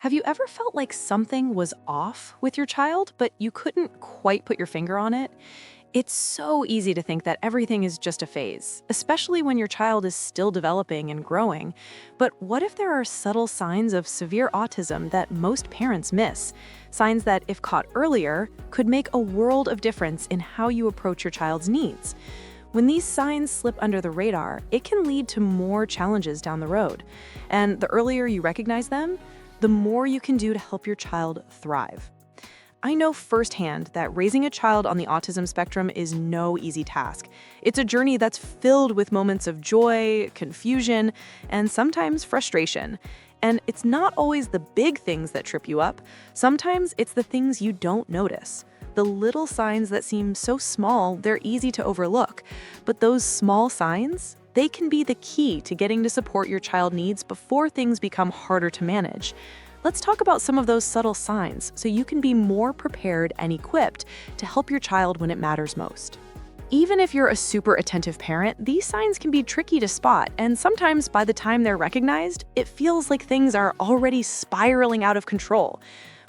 Have you ever felt like something was off with your child, but you couldn't quite put your finger on it? It's so easy to think that everything is just a phase, especially when your child is still developing and growing. But what if there are subtle signs of severe autism that most parents miss? Signs that, if caught earlier, could make a world of difference in how you approach your child's needs. When these signs slip under the radar, it can lead to more challenges down the road. And the earlier you recognize them, the more you can do to help your child thrive. I know firsthand that raising a child on the autism spectrum is no easy task. It's a journey that's filled with moments of joy, confusion, and sometimes frustration. And it's not always the big things that trip you up. Sometimes it's the things you don't notice. The little signs that seem so small, they're easy to overlook. But those small signs, they can be the key to getting to support your child needs before things become harder to manage. Let's talk about some of those subtle signs so you can be more prepared and equipped to help your child when it matters most. Even if you're a super attentive parent, these signs can be tricky to spot, and sometimes by the time they're recognized, it feels like things are already spiraling out of control.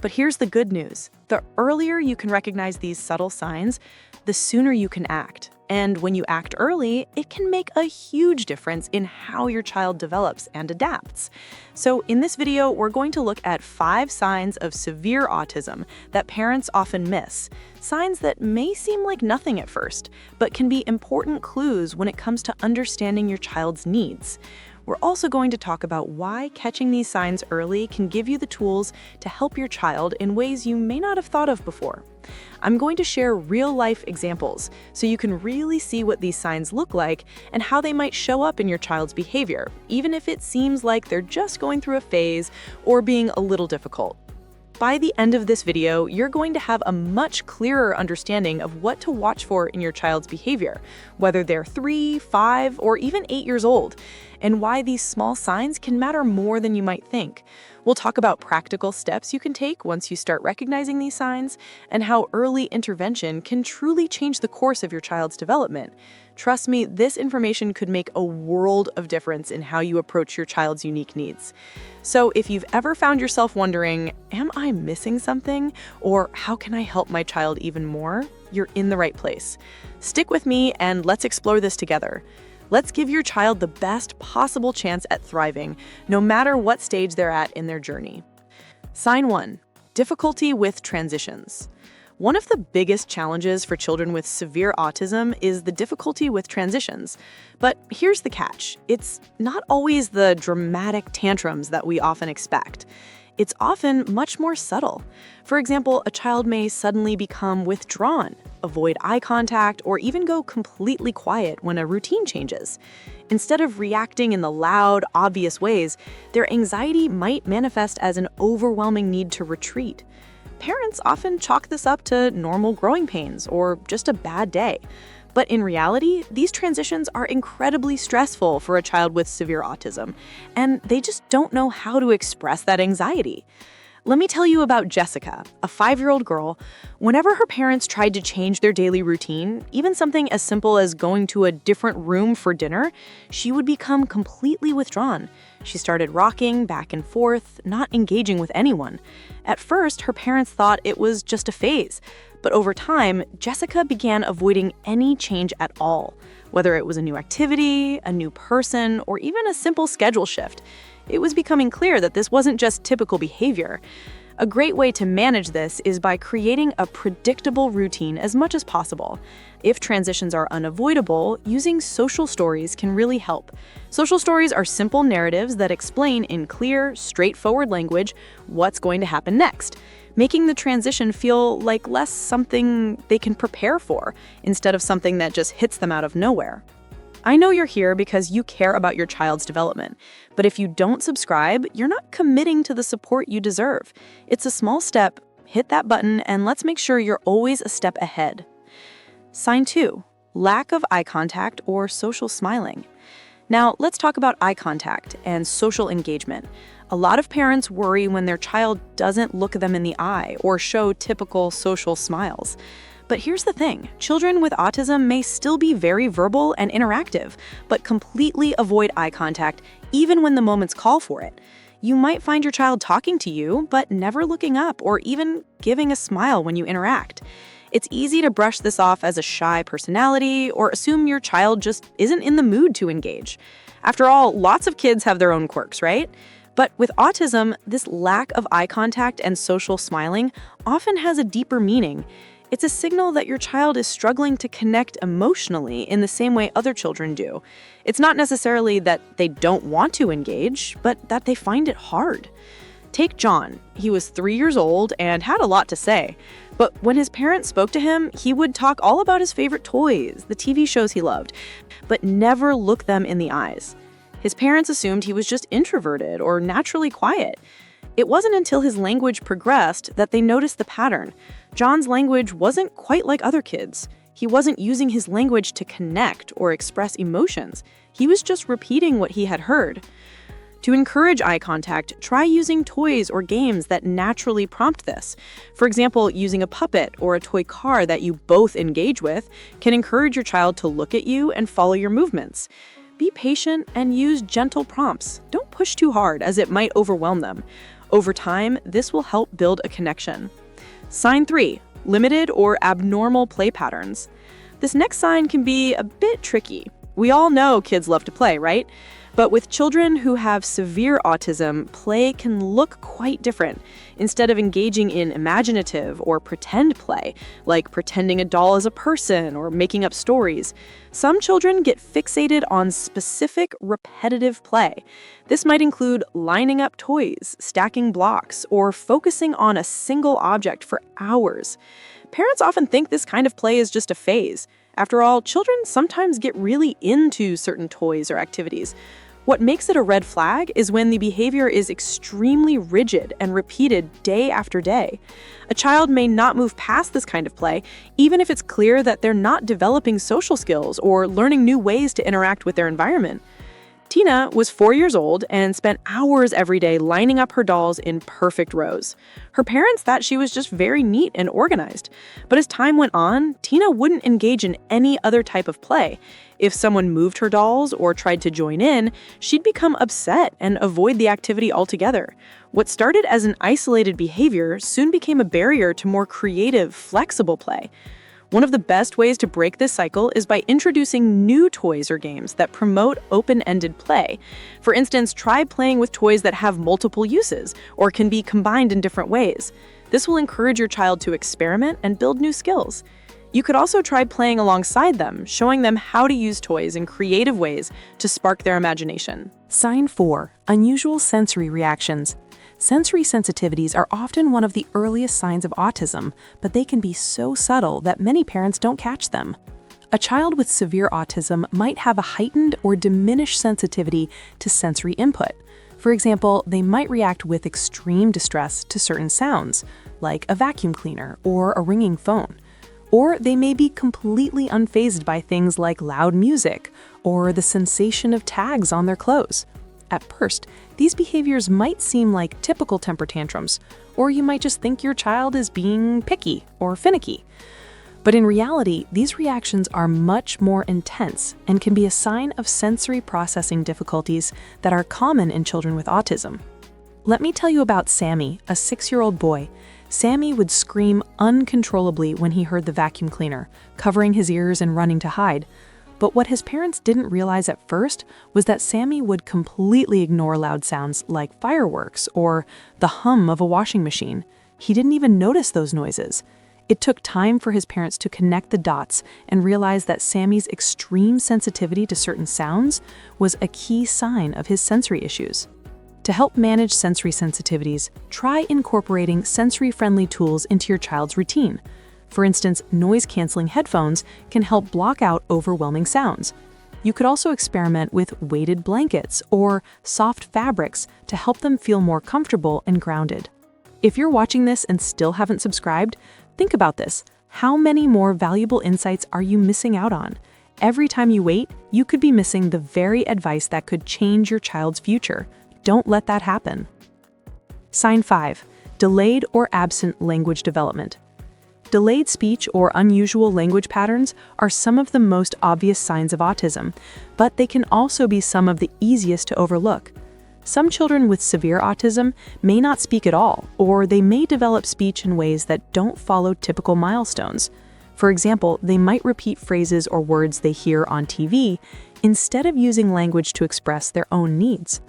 But here's the good news. The earlier you can recognize these subtle signs, the sooner you can act. And when you act early, it can make a huge difference in how your child develops and adapts. So in this video, we're going to look at 5 signs of severe autism that parents often miss. Signs that may seem like nothing at first, but can be important clues when it comes to understanding your child's needs. We're also going to talk about why catching these signs early can give you the tools to help your child in ways you may not have thought of before. I'm going to share real-life examples so you can really see what these signs look like and how they might show up in your child's behavior, even if it seems like they're just going through a phase or being a little difficult. By the end of this video, you're going to have a much clearer understanding of what to watch for in your child's behavior, whether they're 3, 5, or even 8 years old, and why these small signs can matter more than you might think. We'll talk about practical steps you can take once you start recognizing these signs, and how early intervention can truly change the course of your child's development. Trust me, this information could make a world of difference in how you approach your child's unique needs. So if you've ever found yourself wondering, am I missing something? Or how can I help my child even more? You're in the right place. Stick with me and let's explore this together. Let's give your child the best possible chance at thriving, no matter what stage they're at in their journey. Sign 1: difficulty with transitions. One of the biggest challenges for children with severe autism is the difficulty with transitions. But here's the catch. It's not always the dramatic tantrums that we often expect. It's often much more subtle. For example, a child may suddenly become withdrawn, avoid eye contact, or even go completely quiet when a routine changes. Instead of reacting in the loud, obvious ways, their anxiety might manifest as an overwhelming need to retreat. Parents often chalk this up to normal growing pains or just a bad day. But in reality, these transitions are incredibly stressful for a child with severe autism, and they just don't know how to express that anxiety. Let me tell you about Jessica, a 5-year-old girl. Whenever her parents tried to change their daily routine, even something as simple as going to a different room for dinner, she would become completely withdrawn. She started rocking back and forth, not engaging with anyone. At first, her parents thought it was just a phase, but over time, Jessica began avoiding any change at all, whether it was a new activity, a new person, or even a simple schedule shift. It was becoming clear that this wasn't just typical behavior. A great way to manage this is by creating a predictable routine as much as possible. If transitions are unavoidable, using social stories can really help. Social stories are simple narratives that explain in clear, straightforward language what's going to happen next, making the transition feel like less something they can prepare for, instead of something that just hits them out of nowhere. I know you're here because you care about your child's development, but if you don't subscribe, you're not committing to the support you deserve. It's a small step. Hit that button and let's make sure you're always a step ahead. Sign 2: lack of eye contact or social smiling. Now, let's talk about eye contact and social engagement. A lot of parents worry when their child doesn't look them in the eye or show typical social smiles. But here's the thing, children with autism may still be very verbal and interactive, but completely avoid eye contact even when the moments call for it. You might find your child talking to you, but never looking up or even giving a smile when you interact. It's easy to brush this off as a shy personality or assume your child just isn't in the mood to engage. After all, lots of kids have their own quirks, right? But with autism, this lack of eye contact and social smiling often has a deeper meaning. It's a signal that your child is struggling to connect emotionally in the same way other children do. It's not necessarily that they don't want to engage, but that they find it hard. Take John. He was 3 years old and had a lot to say. But when his parents spoke to him, he would talk all about his favorite toys, the TV shows he loved, but never look them in the eyes. His parents assumed he was just introverted or naturally quiet. It wasn't until his language progressed that they noticed the pattern. John's language wasn't quite like other kids. He wasn't using his language to connect or express emotions. He was just repeating what he had heard. To encourage eye contact, try using toys or games that naturally prompt this. For example, using a puppet or a toy car that you both engage with can encourage your child to look at you and follow your movements. Be patient and use gentle prompts. Don't push too hard, as it might overwhelm them. Over time, this will help build a connection. Sign 3, limited or abnormal play patterns. This next sign can be a bit tricky. We all know kids love to play, right? But with children who have severe autism, play can look quite different. Instead of engaging in imaginative or pretend play, like pretending a doll is a person or making up stories, some children get fixated on specific repetitive play. This might include lining up toys, stacking blocks, or focusing on a single object for hours. Parents often think this kind of play is just a phase. After all, children sometimes get really into certain toys or activities. What makes it a red flag is when the behavior is extremely rigid and repeated day after day. A child may not move past this kind of play, even if it's clear that they're not developing social skills or learning new ways to interact with their environment. Tina was 4 years old and spent hours every day lining up her dolls in perfect rows. Her parents thought she was just very neat and organized. But as time went on, Tina wouldn't engage in any other type of play. If someone moved her dolls or tried to join in, she'd become upset and avoid the activity altogether. What started as an isolated behavior soon became a barrier to more creative, flexible play. One of the best ways to break this cycle is by introducing new toys or games that promote open-ended play. For instance, try playing with toys that have multiple uses or can be combined in different ways. This will encourage your child to experiment and build new skills. You could also try playing alongside them, showing them how to use toys in creative ways to spark their imagination. Sign 4, unusual sensory reactions. Sensory sensitivities are often one of the earliest signs of autism, but they can be so subtle that many parents don't catch them. A child with severe autism might have a heightened or diminished sensitivity to sensory input. For example, they might react with extreme distress to certain sounds, like a vacuum cleaner or a ringing phone. Or they may be completely unfazed by things like loud music or the sensation of tags on their clothes. At first, these behaviors might seem like typical temper tantrums, or you might just think your child is being picky or finicky. But in reality, these reactions are much more intense and can be a sign of sensory processing difficulties that are common in children with autism. Let me tell you about Sammy, a 6-year-old boy. Sammy would scream uncontrollably when he heard the vacuum cleaner, covering his ears and running to hide. But what his parents didn't realize at first was that Sammy would completely ignore loud sounds like fireworks or the hum of a washing machine. He didn't even notice those noises. It took time for his parents to connect the dots and realize that Sammy's extreme sensitivity to certain sounds was a key sign of his sensory issues. To help manage sensory sensitivities, try incorporating sensory-friendly tools into your child's routine. For instance, noise-canceling headphones can help block out overwhelming sounds. You could also experiment with weighted blankets or soft fabrics to help them feel more comfortable and grounded. If you're watching this and still haven't subscribed, think about this. How many more valuable insights are you missing out on? Every time you wait, you could be missing the very advice that could change your child's future. Don't let that happen. Sign 5, delayed or absent language development. Delayed speech or unusual language patterns are some of the most obvious signs of autism, but they can also be some of the easiest to overlook. Some children with severe autism may not speak at all, or they may develop speech in ways that don't follow typical milestones. For example, they might repeat phrases or words they hear on TV instead of using language to express their own needs.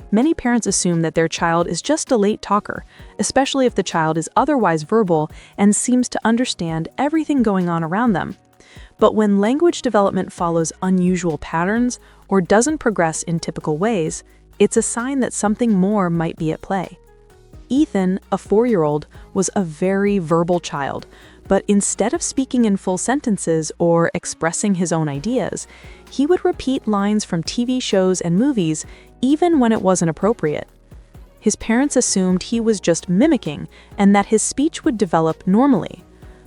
Many parents assume that their child is just a late talker, especially if the child is otherwise verbal and seems to understand everything going on around them. But when language development follows unusual patterns or doesn't progress in typical ways, it's a sign that something more might be at play. Ethan, a 4-year-old, was a very verbal child, but instead of speaking in full sentences or expressing his own ideas, he would repeat lines from TV shows and movies even when it wasn't appropriate. His parents assumed he was just mimicking and that his speech would develop normally.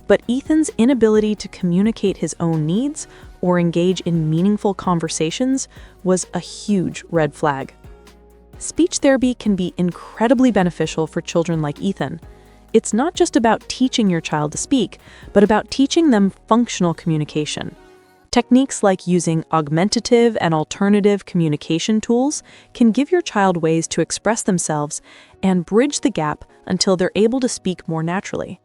But Ethan's inability to communicate his own needs or engage in meaningful conversations was a huge red flag. Speech therapy can be incredibly beneficial for children like Ethan. It's not just about teaching your child to speak, but about teaching them functional communication. Techniques like using augmentative and alternative communication tools can give your child ways to express themselves and bridge the gap until they're able to speak more naturally.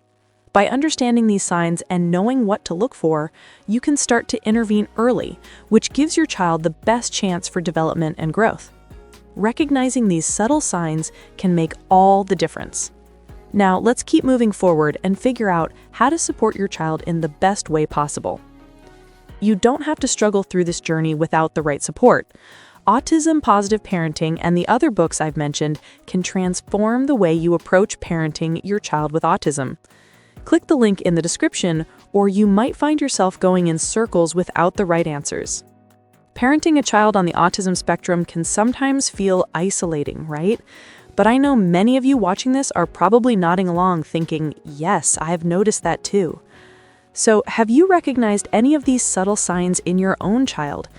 By understanding these signs and knowing what to look for, you can start to intervene early, which gives your child the best chance for development and growth. Recognizing these subtle signs can make all the difference. Now, let's keep moving forward and figure out how to support your child in the best way possible. You don't have to struggle through this journey without the right support. Autism Positive Parenting and the other books I've mentioned can transform the way you approach parenting your child with autism. Click the link in the description, or you might find yourself going in circles without the right answers. Parenting a child on the autism spectrum can sometimes feel isolating, right? But I know many of you watching this are probably nodding along thinking, yes, I've noticed that too. So, have you recognized any of these subtle signs in your own child?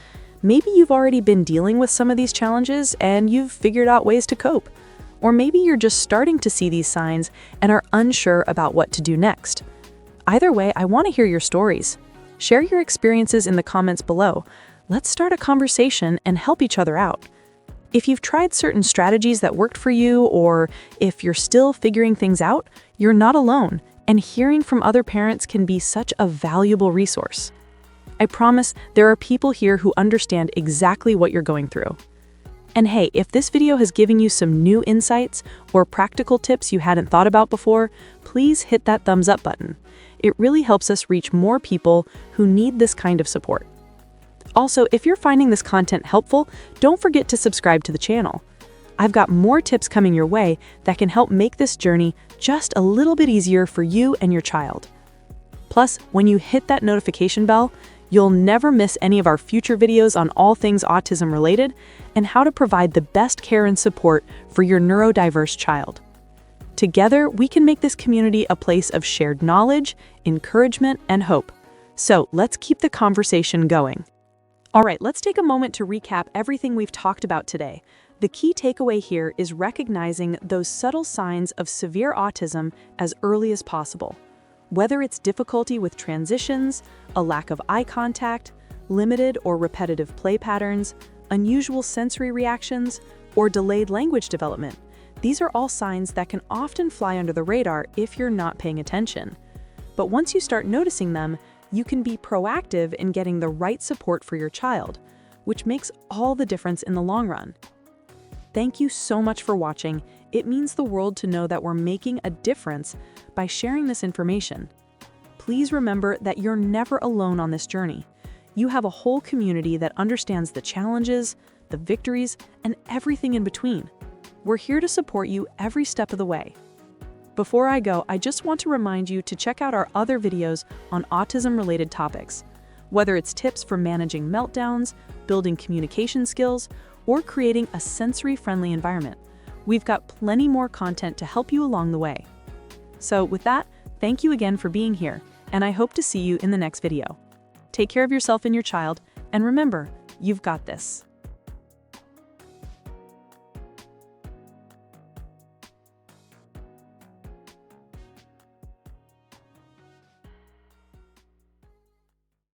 Maybe you've already been dealing with some of these challenges and you've figured out ways to cope. Or maybe you're just starting to see these signs and are unsure about what to do next. Either way, I want to hear your stories. Share your experiences in the comments below. Let's start a conversation and help each other out. If you've tried certain strategies that worked for you, or if you're still figuring things out, you're not alone, and hearing from other parents can be such a valuable resource. I promise there are people here who understand exactly what you're going through. And hey, if this video has given you some new insights or practical tips you hadn't thought about before, please hit that thumbs up button. It really helps us reach more people who need this kind of support. Also, if you're finding this content helpful, don't forget to subscribe to the channel. I've got more tips coming your way that can help make this journey just a little bit easier for you and your child. Plus, when you hit that notification bell, you'll never miss any of our future videos on all things autism related and how to provide the best care and support for your neurodiverse child. Together, we can make this community a place of shared knowledge, encouragement, and hope. So let's keep the conversation going. All right, let's take a moment to recap everything we've talked about today. The key takeaway here is recognizing those subtle signs of severe autism as early as possible. Whether it's difficulty with transitions, a lack of eye contact, limited or repetitive play patterns, unusual sensory reactions, or delayed language development, these are all signs that can often fly under the radar if you're not paying attention. But once you start noticing them, you can be proactive in getting the right support for your child, which makes all the difference in the long run. Thank you so much for watching. It means the world to know that we're making a difference by sharing this information. Please remember that you're never alone on this journey. You have a whole community that understands the challenges, the victories, and everything in between. We're here to support you every step of the way. Before I go, I just want to remind you to check out our other videos on autism-related topics. Whether it's tips for managing meltdowns, building communication skills, or creating a sensory-friendly environment, we've got plenty more content to help you along the way. So with that, thank you again for being here, and I hope to see you in the next video. Take care of yourself and your child, and remember, you've got this.